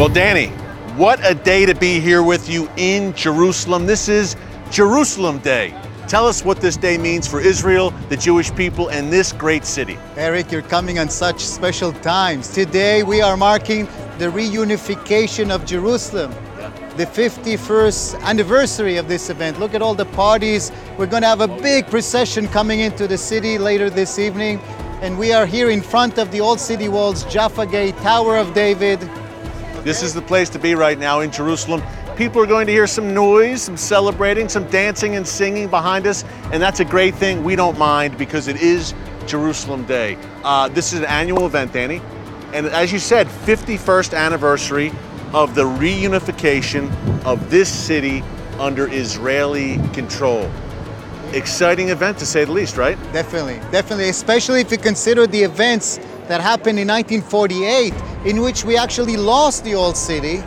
Well, Danny, what a day to be here with you in Jerusalem. This is Jerusalem Day. Tell us what this day means for Israel, the Jewish people, and this great city. Eric, you're coming on such special times. Today we are marking the reunification of Jerusalem, the 51st anniversary of this event. Look at all the parties. We're going to have a big procession coming into the city later this evening. And we are here in front of the old city walls, Jaffa Gate, Tower of David. This is the place to be right now in Jerusalem. People are going to hear some noise, some celebrating, some dancing and singing behind us, and that's a great thing. We don't mind because it is Jerusalem Day. This is an annual event, Danny, and as you said, 51st anniversary of the reunification of this city under Israeli control. Exciting event to say the least, right? Definitely, especially if you consider the events that happened in 1948, in which we actually lost the old city,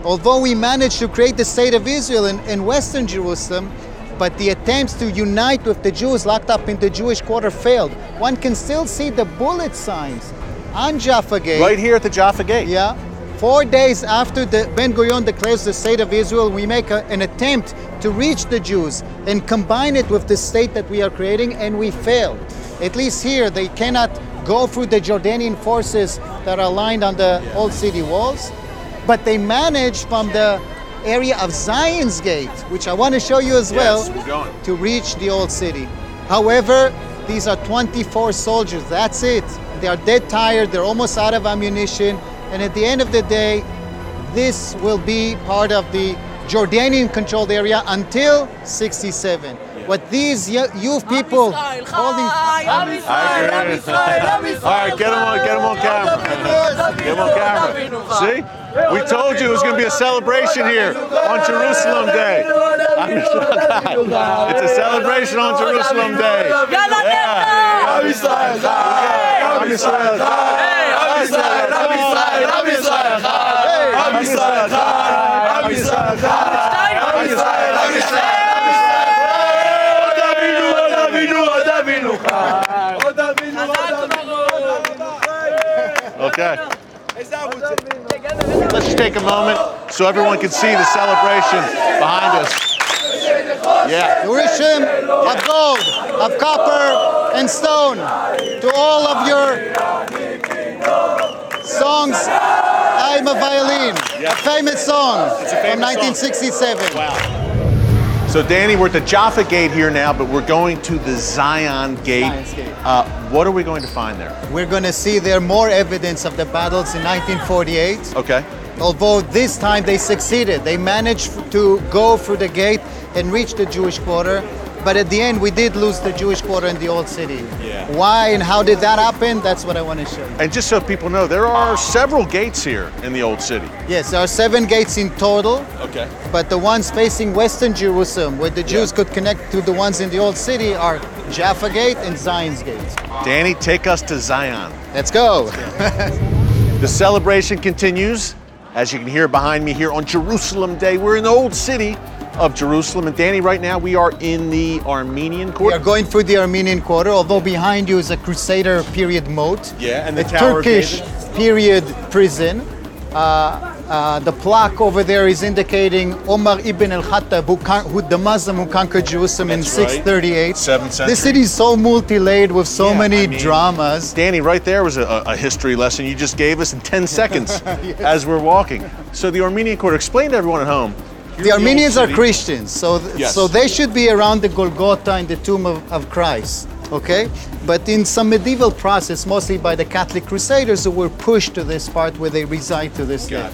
although we managed to create the state of Israel in Western Jerusalem, but the attempts to unite with the Jews locked up in the Jewish quarter failed. One can still see the bullet signs on Jaffa Gate. Right here at the Jaffa Gate. Yeah. 4 days after Ben-Gurion declares the state of Israel, we make an attempt to reach the Jews and combine it with the state that we are creating, and we failed. At least here, they cannot go through the Jordanian forces that are lined on the old city walls, but they managed from the area of Zion's Gate, which I want to show you as well, to reach the old city. However, these are 24 soldiers, that's it. They are dead tired, they're almost out of ammunition, and at the end of the day, this will be part of the Jordanian-controlled area until '67. What these youth people holding... All right, get them on camera. Get them on camera. See? We told you it was going to be a celebration here on Jerusalem Day. It's a celebration on Jerusalem Day. Okay. Let's just take a moment so everyone can see the celebration behind us. Yeah. Urishim of gold, of copper, and stone. To all of your songs, I'm a violin. A famous song from 1967. Wow. So Danny, we're at the Jaffa Gate here now, but we're going to the Zion Gate. What are we going to find there? We're going to see there more evidence of the battles in 1948. Okay. Although this time they succeeded. They managed to go through the gate and reach the Jewish quarter. But at the end, we did lose the Jewish quarter in the old city. Yeah. Why and how did that happen? That's what I want to show you. And just so people know, there are several gates here in the old city. Yes, there are 7 gates in total. Okay. But the ones facing Western Jerusalem, where the Jews could connect to the ones in the old city, are Jaffa Gate and Zion's Gate. Danny, take us to Zion. Let's go. The celebration continues. As you can hear behind me here on Jerusalem Day, we're in the old city of Jerusalem. And Danny, right now we are in the Armenian quarter. We are going through the Armenian quarter, although behind you is a Crusader period moat. Yeah, and the Tower Turkish period prison. The plaque over there is indicating Omar ibn al-Khattab, who the Muslim who conquered Jerusalem in 638. 7th century. This city is so multi-layered with so many dramas. Danny, right there was a history lesson you just gave us in 10 seconds as we're walking. So the Armenian quarter, explain to everyone at home. The Armenians are Christians, so they should be around the Golgotha and the tomb of Christ, okay? But in some medieval process, mostly by the Catholic Crusaders, who were pushed to this part where they reside to this day.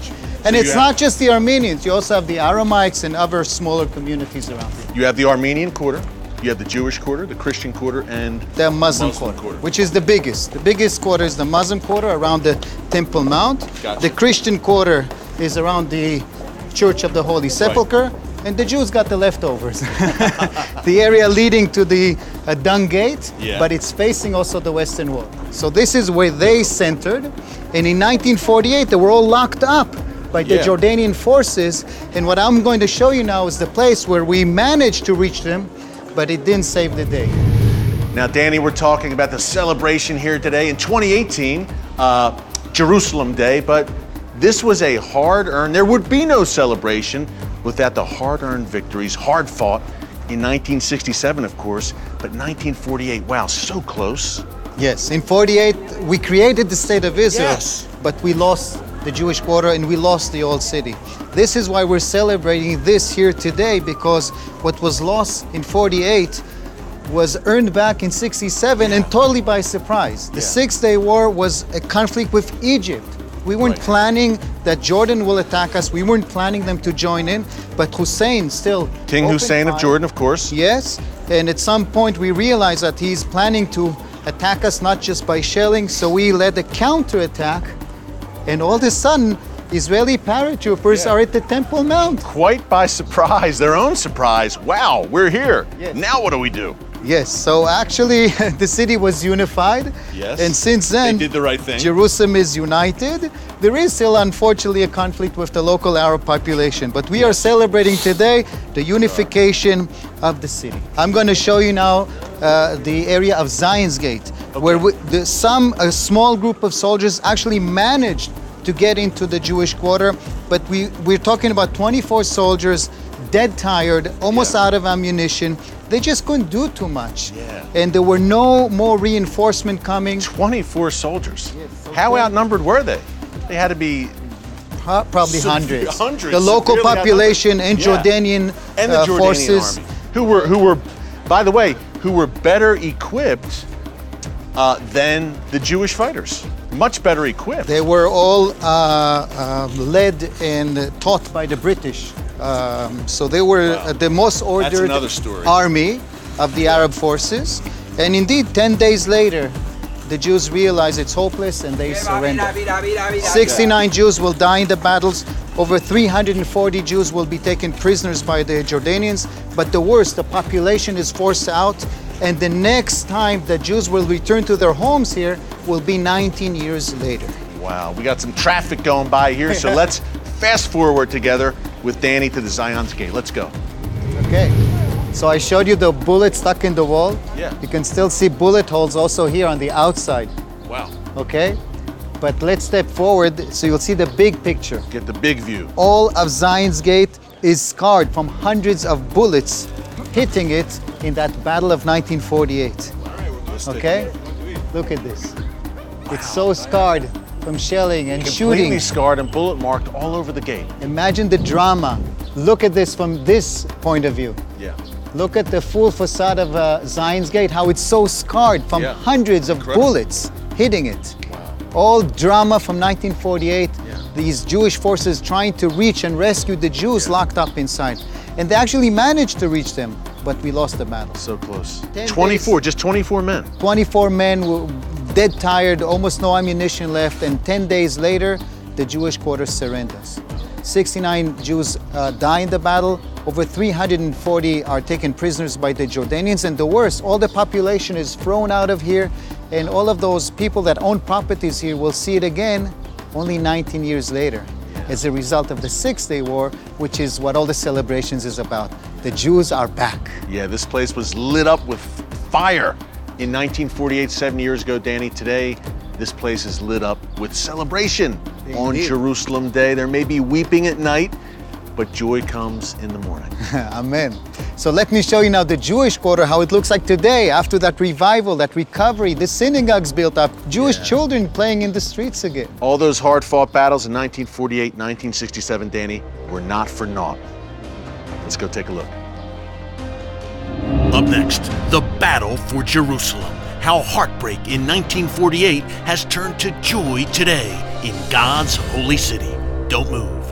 And it's not just the Armenians, you also have the Aramaics and other smaller communities around it. You have the Armenian quarter, you have the Jewish quarter, the Christian quarter, and the Muslim quarter, which is the biggest. The biggest quarter is the Muslim quarter around the Temple Mount. The Christian quarter is around the Church of the Holy Sepulchre, and the Jews got the leftovers. The area leading to the Dung Gate, but it's facing also the Western Wall. So this is where they centered, and in 1948 they were all locked up by the Jordanian forces, and what I'm going to show you now is the place where we managed to reach them, but it didn't save the day. Now, Danny, we're talking about the celebration here today in 2018, Jerusalem Day, but This was a hard-earned, there would be no celebration without the hard-earned victories, hard fought in 1967, of course, but 1948, wow, so close. Yes, in 48, we created the State of Israel, Yes. but we lost the Jewish quarter and we lost the old city. This is why we're celebrating this here today, because what was lost in 48 was earned back in 67 and totally by surprise. The Six-Day War was a conflict with Egypt. We weren't planning that Jordan will attack us. We weren't planning them to join in, but Hussein still King opened Hussein of fire. Jordan, of course. Yes, and at some point we realized that he's planning to attack us not just by shelling, so we led a counterattack, and all of a sudden Israeli paratroopers are at the Temple Mount. Quite by surprise, their own surprise. Wow, we're here. Yes. Now what do we do? Yes, so actually the city was unified. Yes. And since then, They did the right thing. Jerusalem is united. There is still, unfortunately, a conflict with the local Arab population, but we are celebrating today the unification of the city. I'm going to show you now the area of Zion's Gate, where a small group of soldiers actually managed to get into the Jewish quarter, but we're talking about 24 soldiers, dead tired, almost out of ammunition. They just couldn't do too much. Yeah. And there were no more reinforcement coming. 24 soldiers. Yes, so How they- outnumbered were they? They had to be, Probably Severe- hundreds. hundreds, The local severely population and outnumbered. Jordanian, and the Jordanian forces. army, who were, by the way, who were better equipped than the Jewish fighters. Much better equipped. They were all led and taught by the British. So they were the most ordered another story. army of the Arab forces. And indeed, 10 days later, the Jews realized it's hopeless and they surrendered. 69 Jews will die in the battles. Over 340 Jews will be taken prisoners by the Jordanians. But the worst, the population is forced out. And the next time the Jews will return to their homes here will be 19 years later. Wow, we got some traffic going by here, so let's fast forward together with Danny to the Zion's Gate. Let's go. Okay, so I showed you the bullet stuck in the wall. Yeah. You can still see bullet holes also here on the outside. Wow. Okay, but let's step forward so you'll see the big picture. Get the big view. All of Zion's Gate is scarred from hundreds of bullets hitting it in that battle of 1948. Okay, look at this. It's so scarred from shelling and Completely shooting. scarred and bullet marked all over the gate. Imagine the drama. Look at this from this point of view. Yeah. Look at the full facade of Zion's Gate, how it's so scarred from Yeah. hundreds of Incredible. bullets hitting it. All drama from 1948, these Jewish forces trying to reach and rescue the Jews locked up inside. And they actually managed to reach them, but we lost the battle. So close. 10 24, just 24 men. 24 men were dead tired, almost no ammunition left, and 10 days later, the Jewish quarter surrenders. 69 Jews die in the battle. Over 340 are taken prisoners by the Jordanians, and the worst, all the population is thrown out of here, and all of those people that own properties here will see it again only 19 years later as a result of the Six-Day War, which is what all the celebrations is about. The Jews are back. Yeah, this place was lit up with fire in 1948, 7 years ago, Danny. Today, this place is lit up with celebration on Indeed. Jerusalem Day. There may be weeping at night, but joy comes in the morning. Amen. So let me show you now the Jewish quarter, how it looks like today after that revival, that recovery, the synagogues built up, Jewish children playing in the streets again. All those hard-fought battles in 1948, 1967, Danny, were not for naught. Let's go take a look. Up next, the battle for Jerusalem. How heartbreak in 1948 has turned to joy today in God's holy city. Don't move.